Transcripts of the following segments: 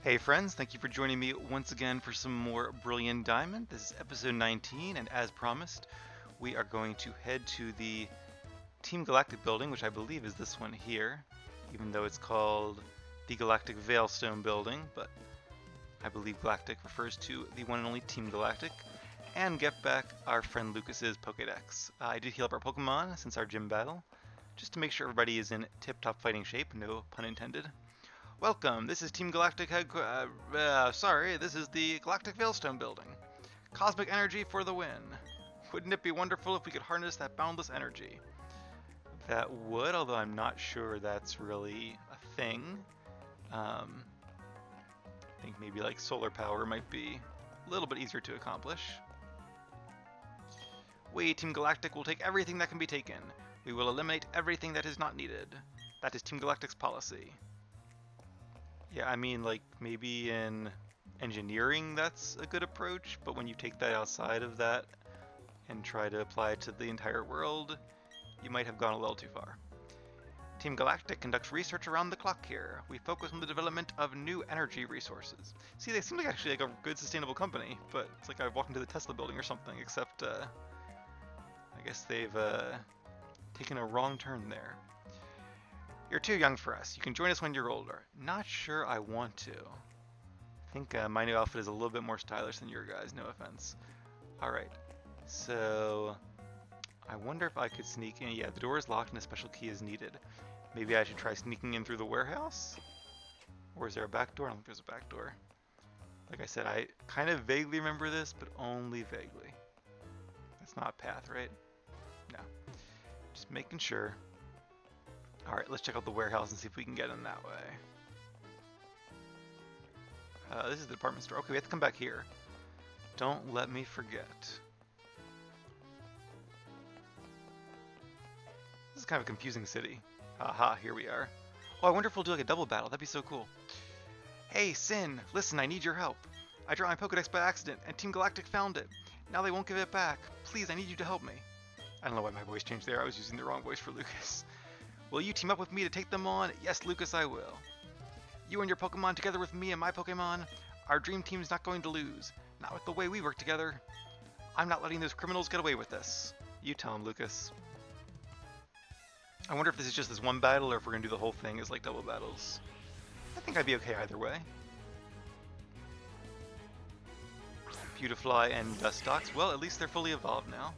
Hey friends, thank you for joining me once again for some more Brilliant Diamond. This is episode 19, and as promised, we are going to head to the Team Galactic building, which I believe is this one here, even though it's called the Galactic Veilstone building, but I believe Galactic refers to the one and only Team Galactic, and get back our friend Lucas's Pokédex. I did heal up our Pokemon since our gym battle, just to make sure everybody is in tip-top fighting shape, no pun intended. Welcome, this is Team Galactic this is the Galactic Veilstone building. Cosmic energy for the win. Wouldn't it be wonderful if we could harness that boundless energy? That would, although I'm not sure that's really a thing. I think maybe like solar power might be a little bit easier to accomplish. We, Team Galactic, will take everything that can be taken. We will eliminate everything that is not needed. That is Team Galactic's policy. Yeah, I mean, like, maybe in engineering that's a good approach, but when you take that outside of that and try to apply it to the entire world, you might have gone a little too far. Team Galactic conducts research around the clock here. We focus on the development of new energy resources. See, they seem like actually like a good sustainable company, but it's like I walked into the Tesla building or something, except I guess they've taken a wrong turn there. You're too young for us. You can join us when you're older. Not sure I want to. I think my new outfit is a little bit more stylish than your guys, no offense. Alright, so I wonder if I could sneak in. Yeah, the door is locked and a special key is needed. Maybe I should try sneaking in through the warehouse? Or is there a back door? I don't think there's a back door. Like I said, I kind of vaguely remember this, but only vaguely. That's not a path, right? No. Just making sure. Alright, let's check out the warehouse and see if we can get in that way. This is the department store. Okay, we have to come back here. Don't let me forget. This is kind of a confusing city. Aha, here we are. Oh, I wonder if we'll do like a double battle. That'd be so cool. Hey, Sin, listen, I need your help. I dropped my Pokédex by accident, and Team Galactic found it. Now they won't give it back. Please, I need you to help me. I don't know why my voice changed there. I was using the wrong voice for Lucas. Will you team up with me to take them on? Yes, Lucas, I will. You and your Pokemon together with me and my Pokemon. Our dream team's not going to lose. Not with the way we work together. I'm not letting those criminals get away with this. You tell him, Lucas. I wonder if this is just this one battle or if we're going to do the whole thing as like double battles. I think I'd be okay either way. Beautifly and Dustox. Well, at least they're fully evolved now.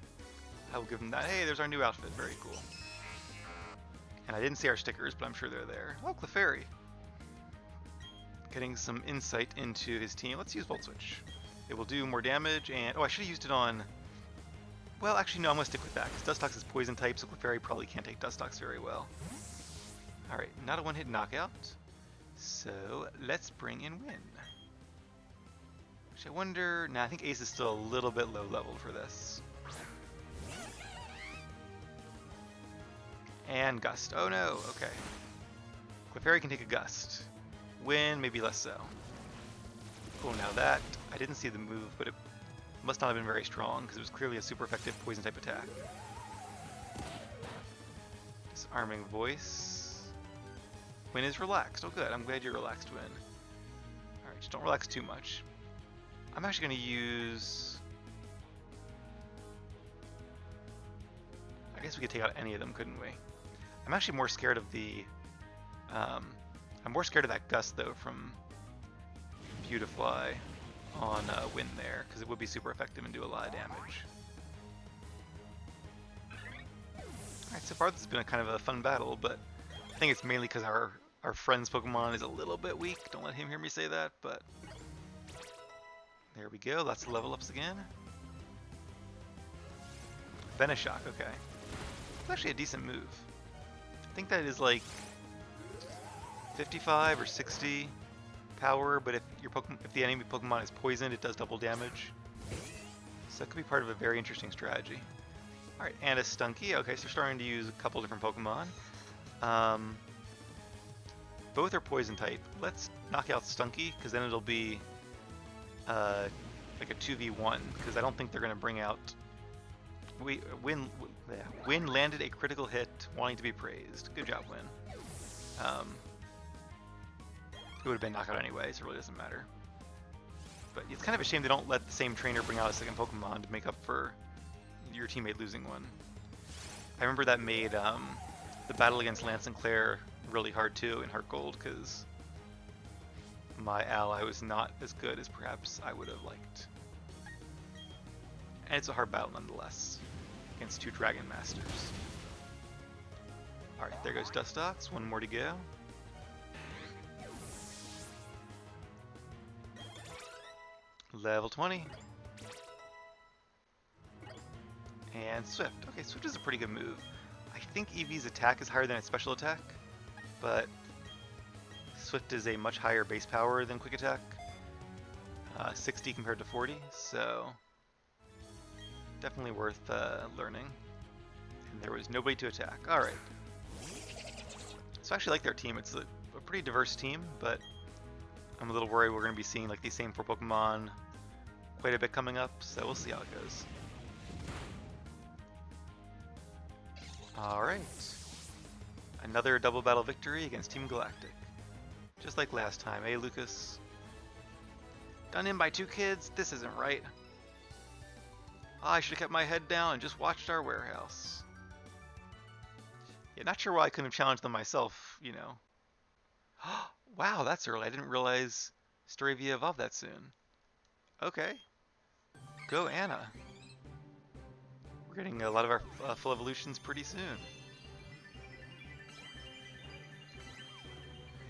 I will give them that. Hey, there's our new outfit. Very cool. And I didn't see our stickers, but I'm sure they're there. Oh, Clefairy. Getting some insight into his team. Let's use Volt Switch. It will do more damage, and... oh, I should have used it on... well, actually, no, I'm going to stick with that, because Dustox is poison type, so Clefairy probably can't take Dustox very well. Alright, not a one-hit knockout. So, let's bring in Win. Which I wonder... nah, I think Ace is still a little bit low-leveled for this. And Gust. Oh no, okay. Clefairy can take a Gust. Win, maybe less so. Oh, now that, I didn't see the move, but it must not have been very strong, because it was clearly a super effective poison type attack. Disarming Voice. Win is relaxed. Oh good, I'm glad you're relaxed, Win. Alright, just don't relax too much. I'm actually going to use... I guess we could take out any of them, couldn't we? I'm actually more scared of the... I'm more scared of that Gust, though, from Beautifly on Win there, because it would be super effective and do a lot of damage. Alright, so far this has been a kind of a fun battle, but I think it's mainly because our friend's Pokemon is a little bit weak. Don't let him hear me say that, but... there we go, lots of level ups again. Venoshock, okay. It's actually a decent move. I think that is like 55 or 60 power, but if the enemy Pokemon is poisoned, it does double damage. So that could be part of a very interesting strategy. Alright, and a Stunky. Okay, so we're starting to use a couple different Pokemon. Both are poison type. Let's knock out Stunky, because then it'll be like a 2v1, because I don't think they're going to bring out... Win landed a critical hit, wanting to be praised. Good job, Win. It would have been knockout anyway, so it really doesn't matter. But it's kind of a shame they don't let the same trainer bring out a second Pokemon to make up for your teammate losing one. I remember that made the battle against Lance and Claire really hard too in Heart Gold, because my ally was not as good as perhaps I would have liked. And it's a hard battle nonetheless, against two Dragon Masters. Alright, there goes Dustox, one more to go. Level 20. And Swift. Okay, Swift is a pretty good move. I think Eevee's attack is higher than its special attack, but Swift is a much higher base power than Quick Attack. 60 compared to 40, so definitely worth learning. And there was nobody to attack. Alright. So I actually like their team. It's a pretty diverse team, but I'm a little worried we're going to be seeing like these same 4 Pokemon quite a bit coming up, so we'll see how it goes. Alright. Another double battle victory against Team Galactic. Just like last time, eh, Lucas? Done in by 2 kids? This isn't right. I should have kept my head down and just watched our warehouse. Yeah, not sure why I couldn't have challenged them myself, you know. Wow, that's early. I didn't realize Staravia evolved that soon. Okay. Go Anna. We're getting a lot of our full evolutions pretty soon.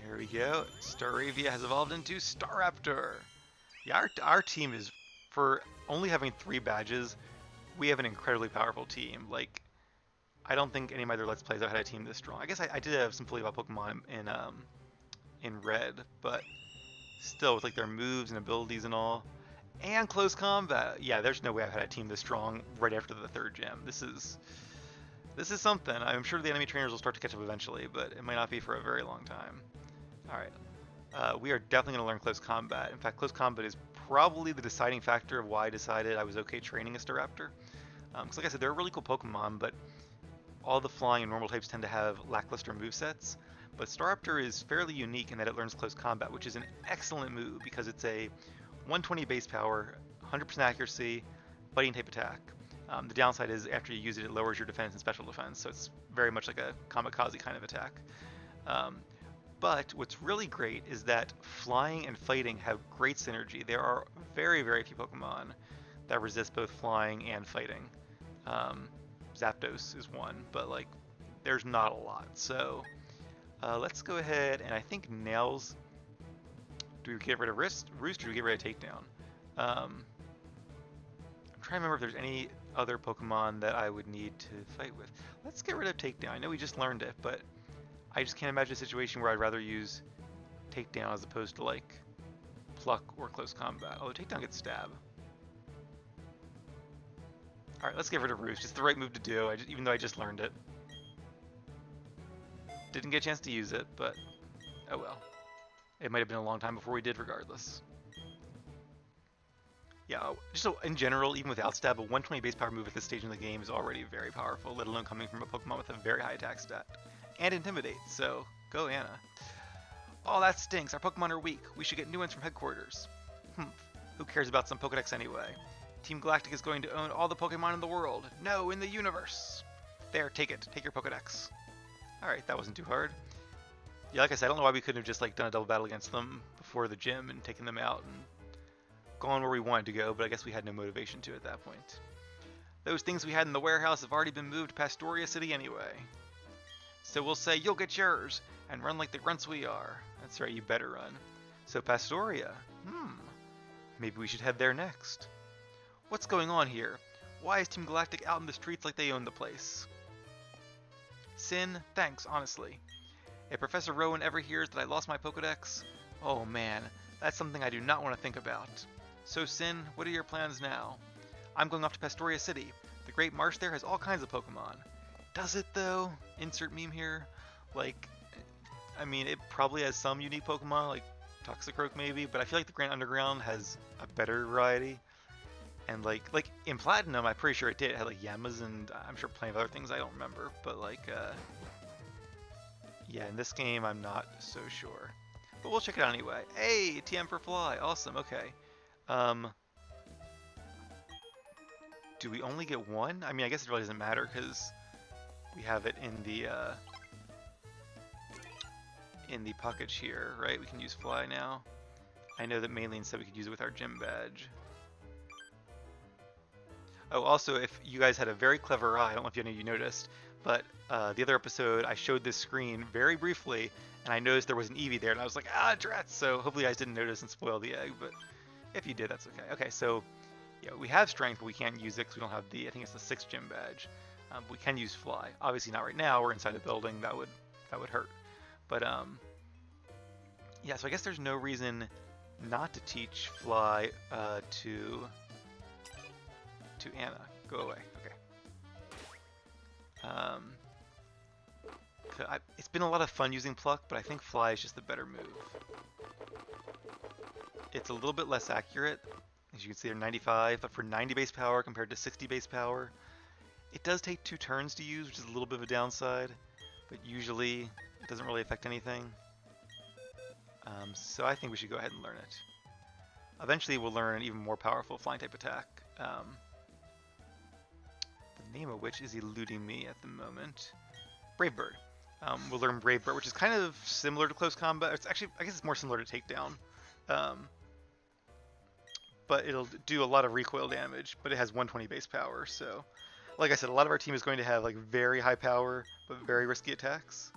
Here we go. Staravia has evolved into Staraptor. Yeah, our team is, for only having 3 badges, we have an incredibly powerful team. Like, I don't think any of my other Let's Plays have had a team this strong. I guess I did have some fully evolved Pokemon in Red, but still with like their moves and abilities and all. And close combat. Yeah, there's no way I've had a team this strong right after the 3rd gem. This is something. I'm sure the enemy trainers will start to catch up eventually, but it might not be for a very long time. Alright. We are definitely going to learn close combat. In fact, close combat is probably the deciding factor of why I decided I was okay training a Staraptor. Because like I said, they're a really cool Pokemon, but all the flying and normal types tend to have lackluster movesets. But Staraptor is fairly unique in that it learns close combat, which is an excellent move because it's a 120 base power, 100% accuracy, fighting type attack. The downside is after you use it, it lowers your defense and special defense, so it's very much like a kamikaze kind of attack. But what's really great is that flying and fighting have great synergy. There are very, very few Pokemon that resist both flying and fighting. Zapdos is one, but like there's not a lot. So let's go ahead and I think Nails. Do we get rid of Roost or do we get rid of Takedown? I'm trying to remember if there's any other Pokemon that I would need to fight with. Let's get rid of Takedown. I know we just learned it, but I just can't imagine a situation where I'd rather use Takedown as opposed to like Pluck or Close Combat. Although Takedown gets Stab. Alright, let's get rid of Roost. It's the right move to do, even though I just learned it. Didn't get a chance to use it, but oh well. It might have been a long time before we did regardless. Yeah, just so in general, even without Stab, a 120 base power move at this stage in the game is already very powerful, let alone coming from a Pokemon with a very high attack stat. And Intimidate, so go Anna. Oh, that stinks. Our Pokemon are weak. We should get new ones from headquarters. Who cares about some Pokedex anyway? Team Galactic is going to own all the Pokemon in the world. No, in the universe. There, take it. Take your Pokedex. Alright, that wasn't too hard. Yeah, like I said, I don't know why we couldn't have just like done a double battle against them before the gym and taken them out and gone where we wanted to go, but I guess we had no motivation to at that point. Those things we had in the warehouse have already been moved to Pastoria City anyway. So we'll say, you'll get yours, and run like the grunts we are. That's right, you better run. So Pastoria. Maybe we should head there next. What's going on here? Why is Team Galactic out in the streets like they own the place? Sin, thanks, honestly. If Professor Rowan ever hears that I lost my Pokedex, oh man, that's something I do not want to think about. So Sin, what are your plans now? I'm going off to Pastoria City. The Great Marsh there has all kinds of Pokemon. Does it though? Insert meme here. Like, I mean, it probably has some unique Pokemon, like Toxicroak maybe, but I feel like the Grand Underground has a better variety. And like in Platinum, I'm pretty sure it did. It had like Yamas and I'm sure plenty of other things I don't remember. But like, yeah, in this game, I'm not so sure. but we'll check it out anyway. Hey, TM for Fly, awesome, okay. Do we only get one? I mean, I guess it really doesn't matter because we have it in the package here, right? We can use Fly now. I know that Maylene said we could use it with our gym badge. Oh, also, if you guys had a very clever eye, I don't know if any of you noticed, but the other episode I showed this screen very briefly, and I noticed there was an Eevee there, and I was like, ah, drats! So hopefully you guys didn't notice and spoil the egg, but if you did, that's okay. Okay, so yeah, we have strength, but we can't use it because we don't have I think it's the 6th gym badge. We can use Fly. Obviously not right now, we're inside a building, that would hurt. But yeah, so I guess there's no reason not to teach Fly to Anna. Go away. Okay. It's been a lot of fun using Pluck, but I think Fly is just the better move. It's a little bit less accurate. As you can see, they're 95, but for 90 base power compared to 60 base power, it does take 2 turns to use, which is a little bit of a downside, but usually it doesn't really affect anything. So I think we should go ahead and learn it. Eventually we'll learn an even more powerful flying type attack. The name of which is eluding me at the moment. Brave Bird. We'll learn Brave Bird, which is kind of similar to close combat. It's actually, I guess it's more similar to Takedown. But it'll do a lot of recoil damage, but it has 120 base power, so like I said, a lot of our team is going to have like very high power, but very risky attacks.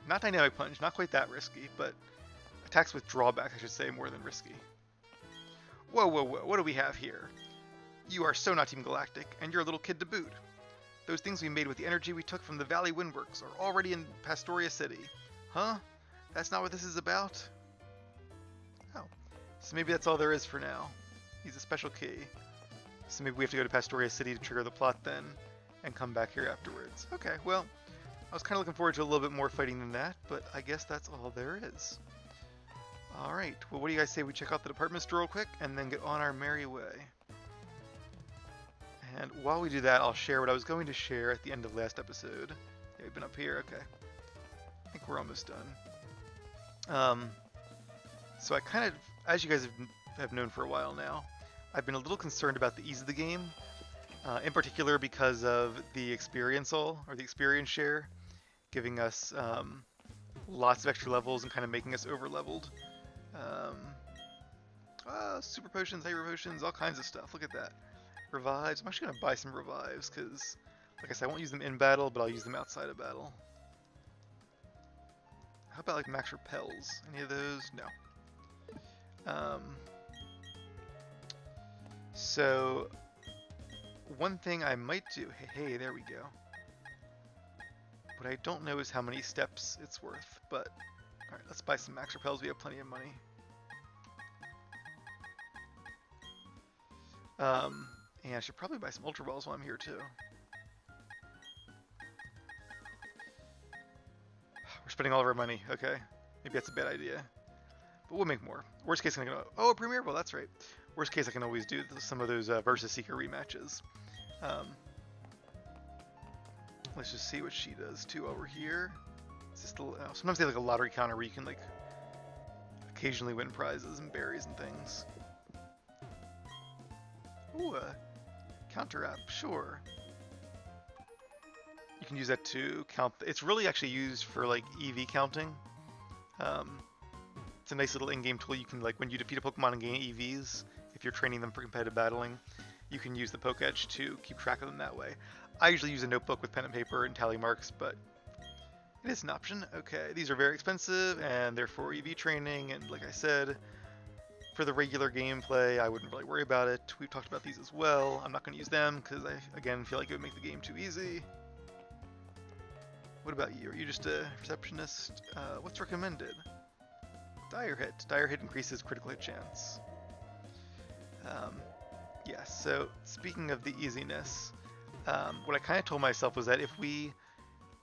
Not Dynamic Punch, not quite that risky, but attacks with drawback, I should say, more than risky. Whoa, whoa, whoa, what do we have here? You are so not Team Galactic, and you're a little kid to boot. Those things we made with the energy we took from the Valley Windworks are already in Pastoria City. Huh? That's not what this is about? Oh. So maybe that's all there is for now. He's a special key. So maybe we have to go to Pastoria City to trigger the plot then, and come back here afterwards. Okay, well, I was kind of looking forward to a little bit more fighting than that, but I guess that's all there is. Alright, well what do you guys say we check out the department store real quick, and then get on our merry way. And while we do that, I'll share what I was going to share at the end of last episode. Yeah, we've been up here, okay. I think we're almost done. So I kind of, as you guys have known for a while now, I've been a little concerned about the ease of the game, in particular because of the experience share, giving us lots of extra levels and kind of making us over-leveled. Super potions, hyper potions, all kinds of stuff. Look at that. Revives. I'm actually going to buy some revives because, like I said, I won't use them in battle, but I'll use them outside of battle. How about like max repels? Any of those? No. So one thing I might do, hey, there we go. What I don't know is how many steps it's worth, but alright, let's buy some max repels, we have plenty of money. And I should probably buy some Ultra Balls while I'm here too. We're spending all of our money, okay. Maybe that's a bad idea. But we'll make more. Worst case I can go, oh, a Premier Ball, that's right. Worst case I can always do some of those Versus Seeker rematches. Let's just see what she does too over here. Is this the, sometimes they have like a lottery counter where you can like occasionally win prizes and berries and things. Ooh, counter app, sure. You can use that to count. It's really actually used for like EV counting. It's a nice little in-game tool. You can, like, when you defeat a Pokemon and gain EVs, if you're training them for competitive battling, you can use the Pokédex to keep track of them that way. I usually use a notebook with pen and paper and tally marks, but it is an option. Okay, these are very expensive and they're for EV training, and like I said, for the regular gameplay, I wouldn't really worry about it. We've talked about these as well. I'm not going to use them because I, again, feel like it would make the game too easy. What about you? Are you just a receptionist? What's recommended? Dire Hit. Dire Hit increases critical hit chance. Yeah, so speaking of the easiness, what I kind of told myself was that if we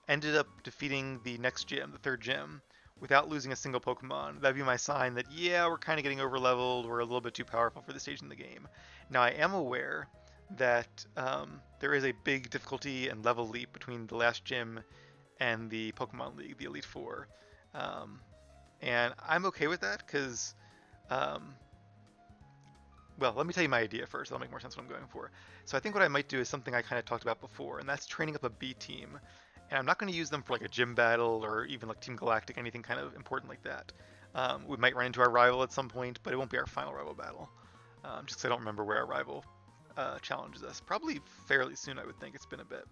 ended up defeating the next gym, the 3rd gym, without losing a single Pokemon, that'd be my sign that, yeah, we're kind of getting over-leveled, we're a little bit too powerful for this stage in the game. Now, I am aware that there is a big difficulty and level leap between the last gym and the Pokemon League, the Elite Four. And I'm okay with that because, um, well, let me tell you my idea first. That'll make more sense what I'm going for. So I think what I might do is something I kind of talked about before, and that's training up a B team. And I'm not going to use them for like a gym battle or even like Team Galactic, anything kind of important like that. We might run into our rival at some point, but it won't be our final rival battle. Just because I don't remember where our rival challenges us. Probably fairly soon, I would think. It's been a bit.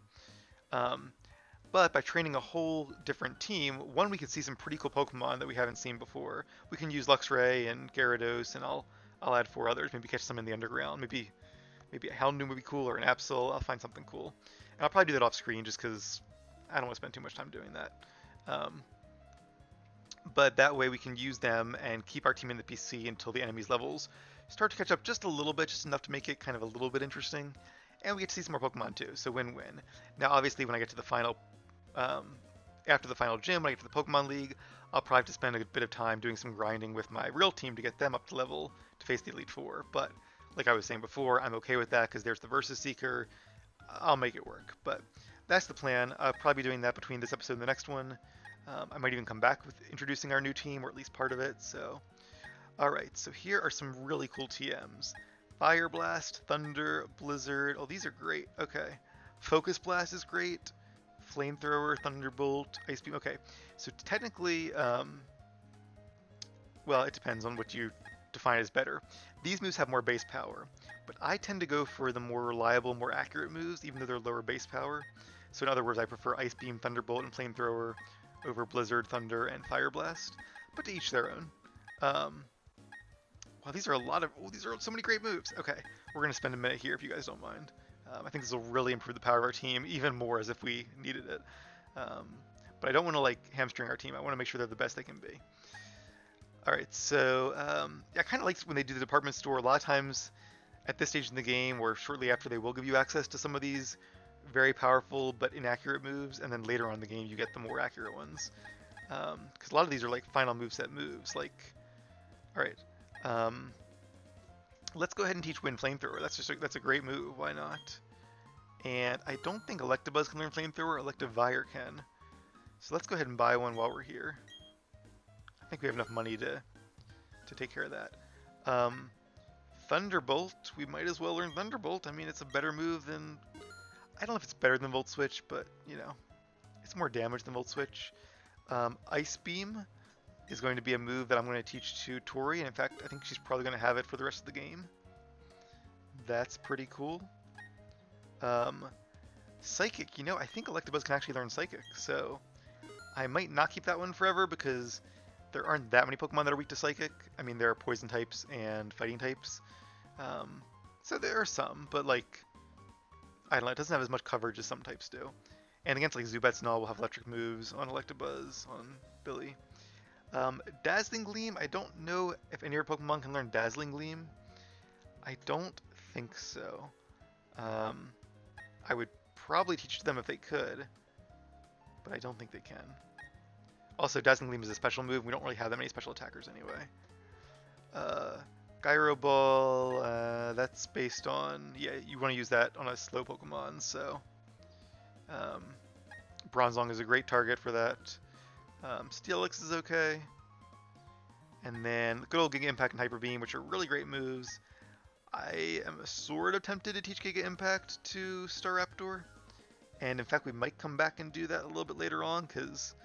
Um, but by training a whole different team, one, we can see some pretty cool Pokemon that we haven't seen before. We can use Luxray and Gyarados, and I'll add 4 others. Maybe catch some in the underground. Maybe a Houndoom would be cool, or an Absol. I'll find something cool. And I'll probably do that off screen just because I don't want to spend too much time doing that. But that way we can use them and keep our team in the PC until the enemy's levels start to catch up just a little bit, just enough to make it kind of a little bit interesting. And we get to see some more Pokemon too, so win-win. Now obviously when I get to the final, after the final gym, when I get to the Pokemon League, I'll probably have to spend a bit of time doing some grinding with my real team to get them up to level to face the Elite Four. But like I was saying before, I'm okay with that because there's the Versus Seeker. I'll make it work. But that's the plan. I'll probably be doing that between this episode and the next one. I might even come back with introducing our new team, or at least part of it. So, alright, so here are some really cool TMs. Fire Blast, Thunder, Blizzard. Oh, these are great. Okay. Focus Blast is great. Flamethrower, Thunderbolt, Ice Beam. Okay, so technically, well, it depends on what you define as better. These moves have more base power, but I tend to go for the more reliable, more accurate moves, even though they're lower base power. So in other words, I prefer Ice Beam, Thunderbolt, and Flamethrower over Blizzard, Thunder, and Fire Blast, but to each their own. Wow, these are a lot of, oh, these are so many great moves. Okay, we're going to spend a minute here if you guys don't mind. I think this will really improve the power of our team even more as if we needed it. But I don't want to like hamstring our team. I want to make sure they're the best they can be. Alright, so yeah, I kind of like when they do the department store. A lot of times at this stage in the game or shortly after, they will give you access to some of these very powerful but inaccurate moves, and then later on in the game you get the more accurate ones. Because a lot of these are like final moveset moves. Like, alright, let's go ahead and teach Wind Flamethrower. That's a great move. Why not? And I don't think Electabuzz can learn Flamethrower. Electivire can. So let's go ahead and buy one while we're here. I think we have enough money to take care of that. Thunderbolt. We might as well learn Thunderbolt. I mean, it's a better move than... I don't know if it's better than Volt Switch, but, you know, it's more damage than Volt Switch. Ice Beam is going to be a move that I'm going to teach to Tori, and in fact, I think she's probably going to have it for the rest of the game. That's pretty cool. Psychic, you know, I think Electabuzz can actually learn Psychic, so I might not keep that one forever because there aren't that many Pokemon that are weak to Psychic. I mean, there are Poison types and Fighting types, so there are some, but like, I don't know, it doesn't have as much coverage as some types do. And against like Zubats and all, we'll have electric moves on Electabuzz, on Billy. Dazzling Gleam, I don't know if any of your Pokemon can learn Dazzling Gleam. I don't think so. I would probably teach them if they could, but I don't think they can. Also, Dazzling Gleam is a special move. We don't really have that many special attackers anyway. Gyro Ball, that's based on... Yeah, you want to use that on a slow Pokemon, so... Bronzong is a great target for that. Steelix is okay. And then good old Giga Impact and Hyper Beam, which are really great moves. I am sort of tempted to teach Giga Impact to Staraptor. And in fact, we might come back and do that a little bit later on, because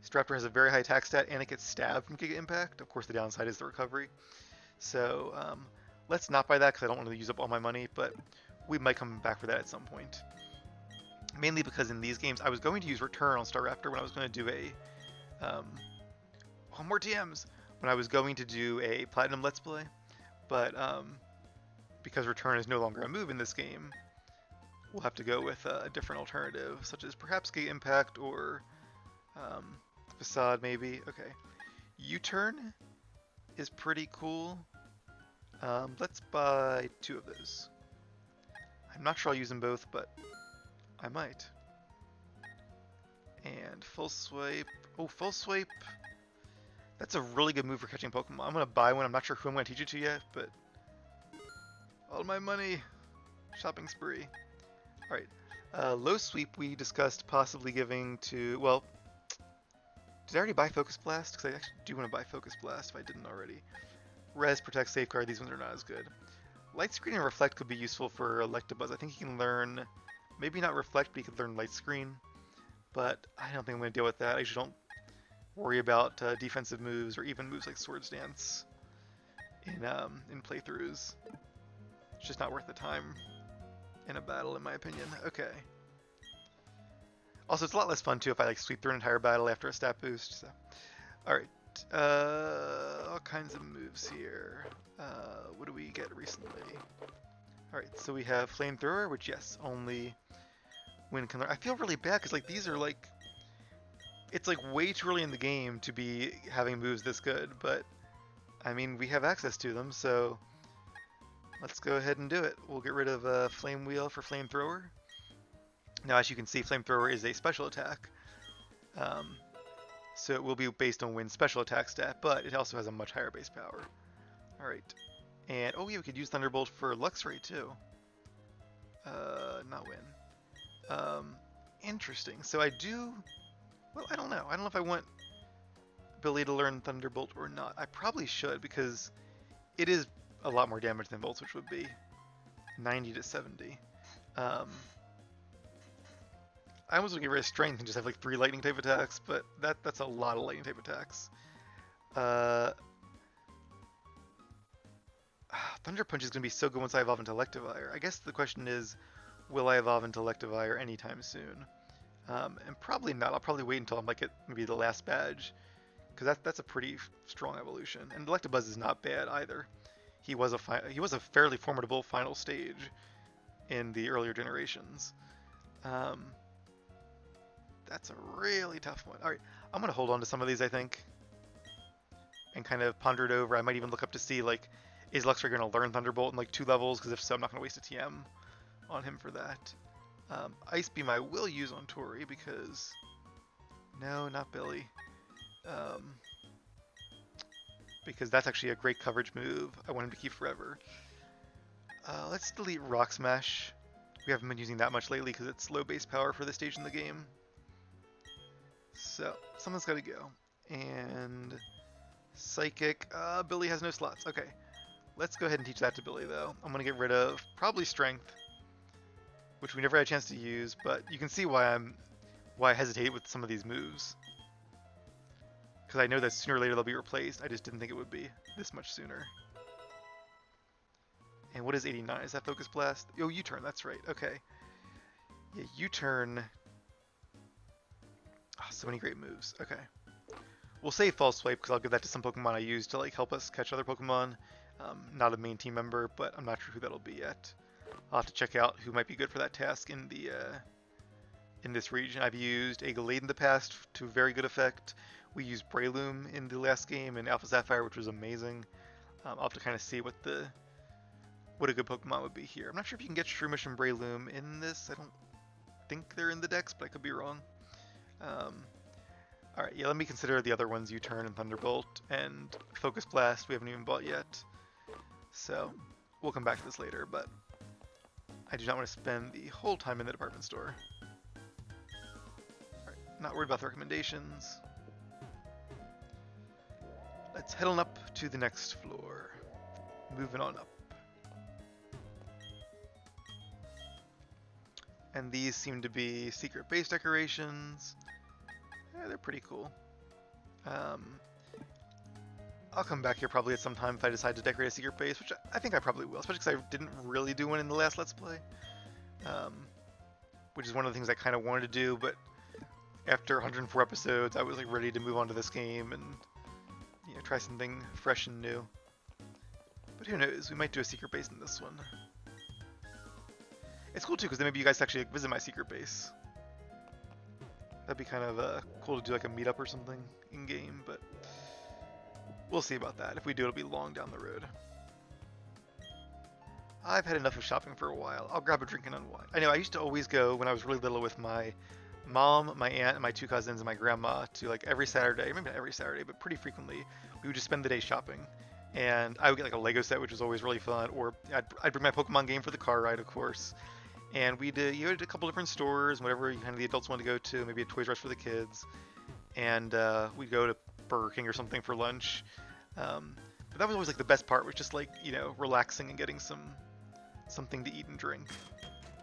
Staraptor has a very high attack stat and it gets stabbed from Giga Impact. Of course, the downside is the recovery. So let's not buy that because I don't want to use up all my money, but we might come back for that at some point. Mainly because in these games, I was going to use Return on Staraptor when I was going to do a... oh, more TMs! When I was going to do a Platinum Let's Play, but because Return is no longer a move in this game, we'll have to go with a different alternative, such as perhaps Giga Impact or Facade maybe. Okay. U-Turn is pretty cool. Let's buy 2 of those. I'm not sure I'll use them both, but I might. And Full Swipe. Oh, Full Swipe. That's a really good move for catching Pokemon. I'm going to buy one. I'm not sure who I'm going to teach it to yet, but... all my money. Shopping spree. Alright. Low Sweep we discussed possibly giving to... well... Did I already buy Focus Blast? Because I actually do want to buy Focus Blast if I didn't already. Res, Protect, Safeguard, these ones are not as good. Light Screen and Reflect could be useful for Electabuzz. I think he can learn, maybe not Reflect, but he could learn Light Screen. But I don't think I'm going to deal with that. I usually don't worry about defensive moves or even moves like Swords Dance in playthroughs. It's just not worth the time in a battle, in my opinion. Okay. Also, it's a lot less fun too if I like sweep through an entire battle after a stat boost. So, all right. All kinds of moves here. What do we get recently? All right, so we have Flamethrower, which yes, only Wind can learn. I feel really bad because like these are like, it's like way too early in the game to be having moves this good, but I mean we have access to them, so let's go ahead and do it. We'll get rid of Flame Wheel for Flamethrower. Now, as you can see, Flamethrower is a special attack. So it will be based on Wind's special attack stat, but it also has a much higher base power. Alright. And, oh yeah, we could use Thunderbolt for Luxray too. Not Wind. Interesting. So I do... Well, I don't know. I don't know if I want Billy to learn Thunderbolt or not. I probably should, because it is a lot more damage than Volt Switch would be. 90 to 70. I almost would get rid of Strength and just have like 3 lightning type attacks, but that's a lot of lightning type attacks. Thunder Punch is going to be so good once I evolve into Electivire. I guess the question is, will I evolve into Electivire anytime soon? And probably not. I'll probably wait until I'm like at maybe the last badge, because that's a pretty strong evolution. And Electabuzz is not bad either. He was a fairly formidable final stage in the earlier generations. That's a really tough one. Alright, I'm going to hold on to some of these, I think, and kind of ponder it over. I might even look up to see, like, is Luxray going to learn Thunderbolt in, like, 2 levels? Because if so, I'm not going to waste a TM on him for that. Ice Beam I will use on Tori, because... No, not Billy. Because that's actually a great coverage move. I want him to keep forever. Let's delete Rock Smash. We haven't been using that much lately because it's low base power for this stage in the game. So, something's got to go. And Psychic. Billy has no slots. Okay. Let's go ahead and teach that to Billy, though. I'm going to get rid of probably Strength, which we never had a chance to use, but you can see why I hesitate with some of these moves. Because I know that sooner or later they'll be replaced. I just didn't think it would be this much sooner. And what is 89? Is that Focus Blast? Oh, U-turn. That's right. Okay. Yeah, U-turn. Oh, so many great moves. Okay. We'll save False Swipe because I'll give that to some Pokemon I use to like help us catch other Pokemon. Not a main team member, but I'm not sure who that'll be yet. I'll have to check out who might be good for that task in the in this region. I've used Agalade in the past to very good effect. We used Breloom in the last game in Alpha Sapphire, which was amazing. I'll have to kind of see what a good Pokemon would be here. I'm not sure if you can get Shroomish and Breloom in this. I don't think they're in the decks, but I could be wrong. Alright, yeah, let me consider the other ones, U-turn and Thunderbolt, and Focus Blast we haven't even bought yet. So, we'll come back to this later, but I do not want to spend the whole time in the department store. Alright, not worried about the recommendations. Let's head on up to the next floor. Moving on up. And these seem to be secret base decorations. Yeah, they're pretty cool. I'll come back here probably at some time if I decide to decorate a secret base, which I think I probably will, especially because I didn't really do one in the last Let's Play. Which is one of the things I kind of wanted to do, but after 104 episodes, I was like ready to move on to this game and try something fresh and new. But who knows, we might do a secret base in this one. It's cool too, because then maybe you guys actually visit my secret base. That'd be kind of cool to do like a meetup or something in-game, but we'll see about that. If we do, it'll be long down the road. I've had enough of shopping for a while. I'll grab a drink and unwind. I know, I used to always go when I was really little with my mom, my aunt, and my 2 cousins, and my grandma to like every Saturday, maybe not every Saturday, but pretty frequently, we would just spend the day shopping. And I would get like a Lego set, which was always really fun, or I'd bring my Pokemon game for the car ride, of course. And we'd a couple different stores, whatever kind of the adults wanted to go to, maybe a Toys R Us for the kids. and we'd go to Burger King or something for lunch. But that was always like the best part, was just like, you know, relaxing and getting something to eat and drink.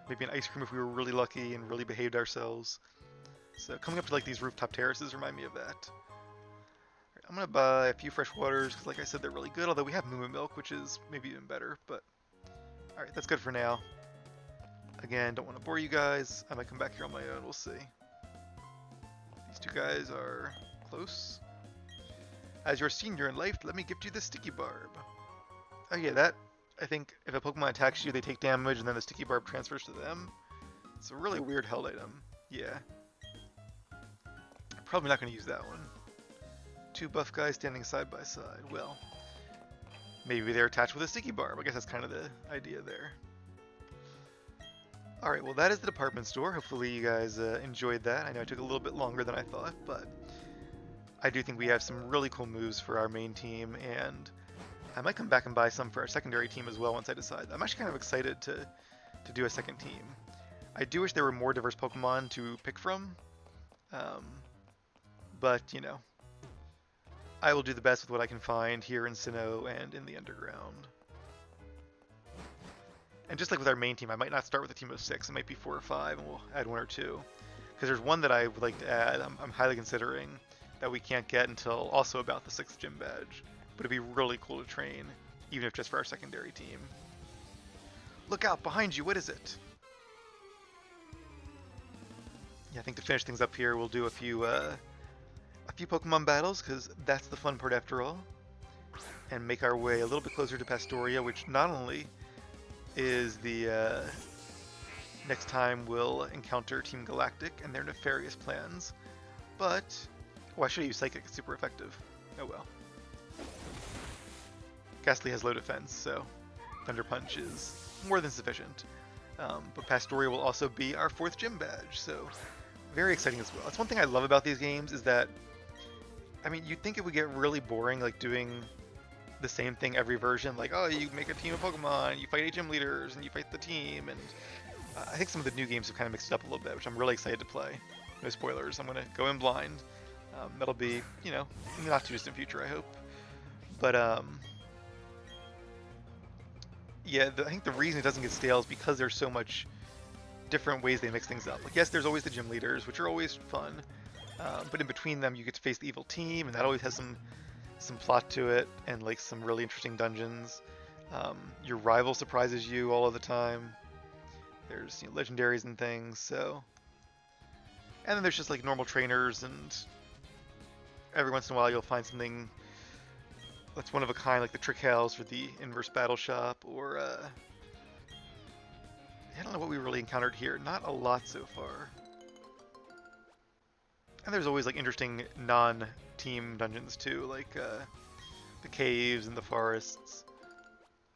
Maybe an ice cream if we were really lucky and really behaved ourselves. So coming up to like these rooftop terraces remind me of that. Right, I'm gonna buy a few fresh waters because, like I said, they're really good. Although we have Moo Milk, which is maybe even better. But all right, that's good for now. Again, don't want to bore you guys. I might come back here on my own. We'll see. These two guys are close. As your senior in life, let me gift you the Sticky Barb. Oh yeah, that, I think if a Pokemon attacks you, they take damage and then the Sticky Barb transfers to them. It's a really weird held item. Yeah. Probably not going to use that one. Two buff guys standing side by side. Well, maybe they're attached with a Sticky Barb. I guess that's kind of the idea there. Alright, well that is the department store. Hopefully you guys enjoyed that. I know it took a little bit longer than I thought, but I do think we have some really cool moves for our main team, and I might come back and buy some for our secondary team as well once I decide. I'm actually kind of excited to do a second team. I do wish there were more diverse Pokemon to pick from, but, you know, I will do the best with what I can find here in Sinnoh and in the Underground. And just like with our main team, I might not start with a team of 6, it might be 4 or 5, and we'll add 1 or 2. Because there's one that I would like to add, I'm highly considering, that we can't get until also about the 6th gym badge. But it'd be really cool to train, even if just for our secondary team. Look out, behind you, what is it? Yeah, I think to finish things up here, we'll do a few Pokemon battles, because that's the fun part after all. And make our way a little bit closer to Pastoria, which not only is the next time we'll encounter Team Galactic and their nefarious plans, but... Oh, I should have used Psychic, it's super effective. Oh well. Ghastly has low defense, so Thunder Punch is more than sufficient. But Pastoria will also be our 4th gym badge, so very exciting as well. That's one thing I love about these games, is that, I mean, you'd think it would get really boring, like doing the same thing every version, like, oh, you make a team of Pokemon, you fight 8 gym leaders, and you fight the team, and I think some of the new games have kind of mixed it up a little bit, which I'm really excited to play. No spoilers, I'm going to go in blind. That'll be, you know, in the not too distant future, I hope. But, yeah, I think the reason it doesn't get stale is because there's so much different ways they mix things up. Like, yes, there's always the gym leaders, which are always fun, but in between them you get to face the evil team, and that always has some plot to it, and like some really interesting dungeons. Your rival surprises you all of the time. There's, you know, legendaries and things, so... And then there's just like normal trainers, and every once in a while you'll find something that's one of a kind, like the Trick House or the Inverse Battle Shop, or I don't know what we really encountered here. Not a lot so far. And there's always like interesting non-team dungeons too, like the caves and the forests.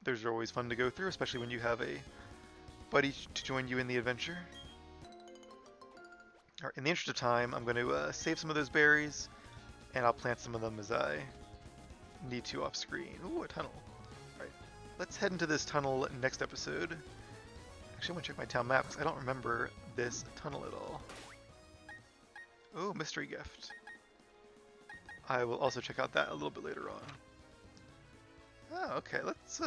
Those are always fun to go through, especially when you have a buddy to join you in the adventure. Alright, in the interest of time, I'm going to save some of those berries, and I'll plant some of them as I need to off screen. Ooh, a tunnel. Alright, let's head into this tunnel next episode. Actually, I want to check my town map because I don't remember this tunnel at all. Oh, mystery gift. I will also check out that a little bit later on. Oh, okay, let's,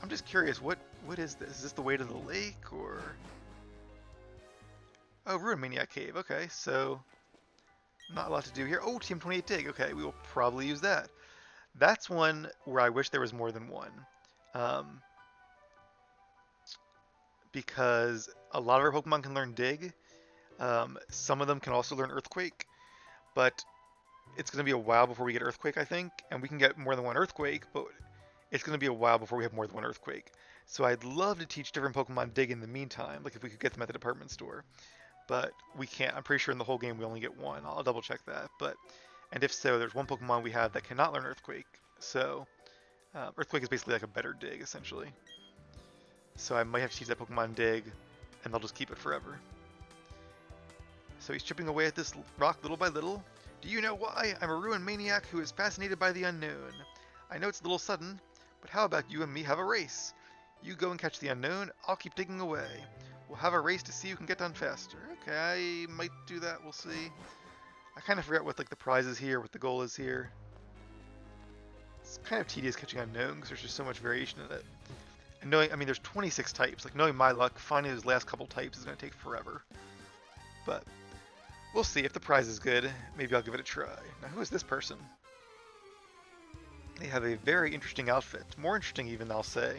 I'm just curious, what is this? Is this the way to the lake, or... Oh, Ruin Maniac Cave, okay, so... Not a lot to do here. Oh, TM28 Dig, okay, we will probably use that. That's one where I wish there was more than one. Because a lot of our Pokemon can learn Dig. Some of them can also learn Earthquake, but it's going to be a while before we get Earthquake, I think, and we can get more than one Earthquake, but it's going to be a while before we have more than one Earthquake. So I'd love to teach different Pokemon Dig in the meantime, like if we could get them at the department store, but we can't. I'm pretty sure in the whole game we only get one. I'll double check that, but, and if so, there's one Pokemon we have that cannot learn Earthquake, so Earthquake is basically like a better Dig, essentially. So I might have to teach that Pokemon Dig, and they'll just keep it forever. So he's chipping away at this rock little by little. Do you know why? I'm a ruined maniac who is fascinated by the unknown. I know it's a little sudden, but how about you and me have a race? You go and catch the unknown, I'll keep digging away. We'll have a race to see who can get done faster. Okay, I might do that, we'll see. I kind of forgot what like the prize is here, what the goal is here. It's kind of tedious catching unknown because there's just so much variation in it. And knowing, I mean, there's 26 types. Like knowing my luck, finding those last couple types is going to take forever. But we'll see. If the prize is good, maybe I'll give it a try. Now, who is this person? They have a very interesting outfit. More interesting even, I'll say,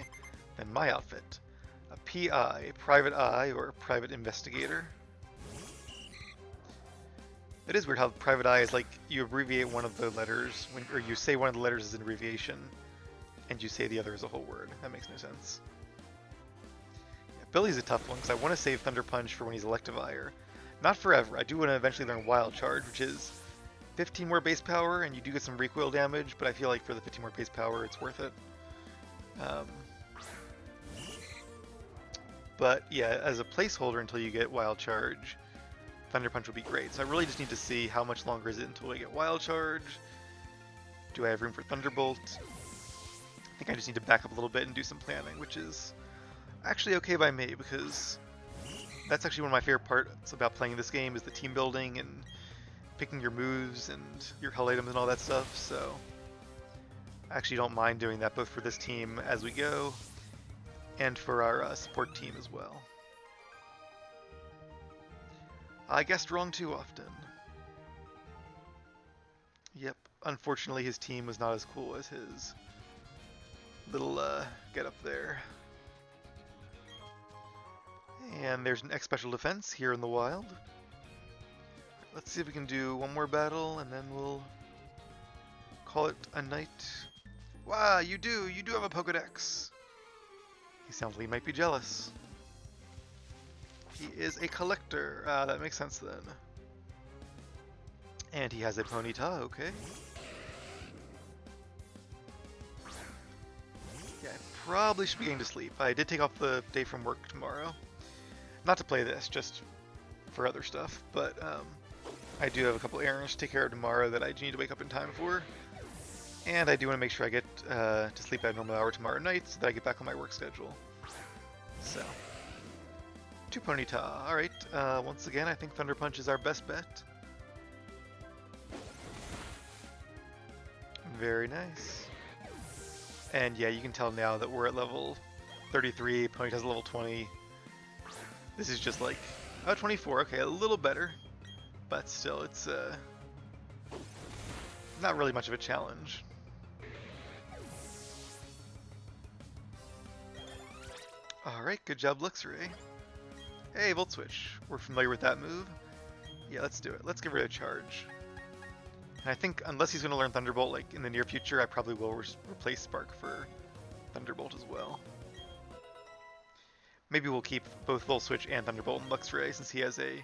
than my outfit. A PI, a private eye, or a private investigator. It is weird how private eye is like you abbreviate one of the letters, or you say one of the letters is an abbreviation, and you say the other is a whole word. That makes no sense. Yeah, Billy's a tough one because I want to save Thunder Punch for when he's Electivire. Not forever. I do want to eventually learn Wild Charge, which is 15 more base power, and you do get some recoil damage, but I feel like for the 15 more base power, it's worth it. But yeah, as a placeholder until you get Wild Charge, Thunder Punch would be great. So I really just need to see how much longer is it until I get Wild Charge. Do I have room for Thunderbolt? I think I just need to back up a little bit and do some planning, which is actually okay by me because that's actually one of my favorite parts about playing this game is the team building and picking your moves and your hull items and all that stuff. So I actually don't mind doing that both for this team as we go and for our support team as well. I guessed wrong too often. Yep, unfortunately his team was not as cool as his little get up there. And there's an X Special Defense here in the wild. Let's see if we can do one more battle and then we'll call it a night. Wow, you do have a Pokédex. He sounds like he might be jealous. He is a collector. That makes sense then. And he has a Ponyta, okay. Yeah, I probably should be getting to sleep. I did take off the day from work tomorrow. Not to play this, just for other stuff. But I do have a couple errands to take care of tomorrow that I need to wake up in time for. And I do want to make sure I get to sleep at a normal hour tomorrow night so that I get back on my work schedule. So, 2 Ponyta. Alright, once again, I think Thunder Punch is our best bet. Very nice. And yeah, you can tell now that we're at level 33, Ponyta's level 20. This is just like, oh, 24, okay, a little better. But still, it's not really much of a challenge. Alright, good job, Luxray. Hey, Volt Switch. We're familiar with that move. Yeah, let's do it. Let's give it a charge. And I think, unless he's going to learn Thunderbolt like in the near future, I probably will replace Spark for Thunderbolt as well. Maybe we'll keep both Volt Switch and Thunderbolt in Luxray since he has a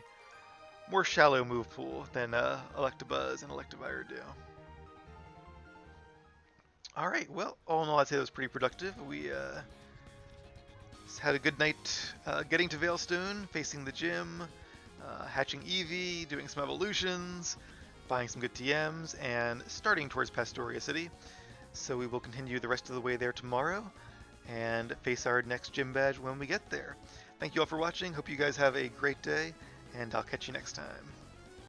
more shallow move pool than Electabuzz and Electivire do. Alright, well, all in all, I'd say that was pretty productive. We had a good night getting to Veilstone, facing the gym, hatching Eevee, doing some evolutions, buying some good TMs, and starting towards Pastoria City. So we will continue the rest of the way there tomorrow and face our next gym badge when we get there. Thank you all for watching. Hope you guys have a great day, and I'll catch you next time.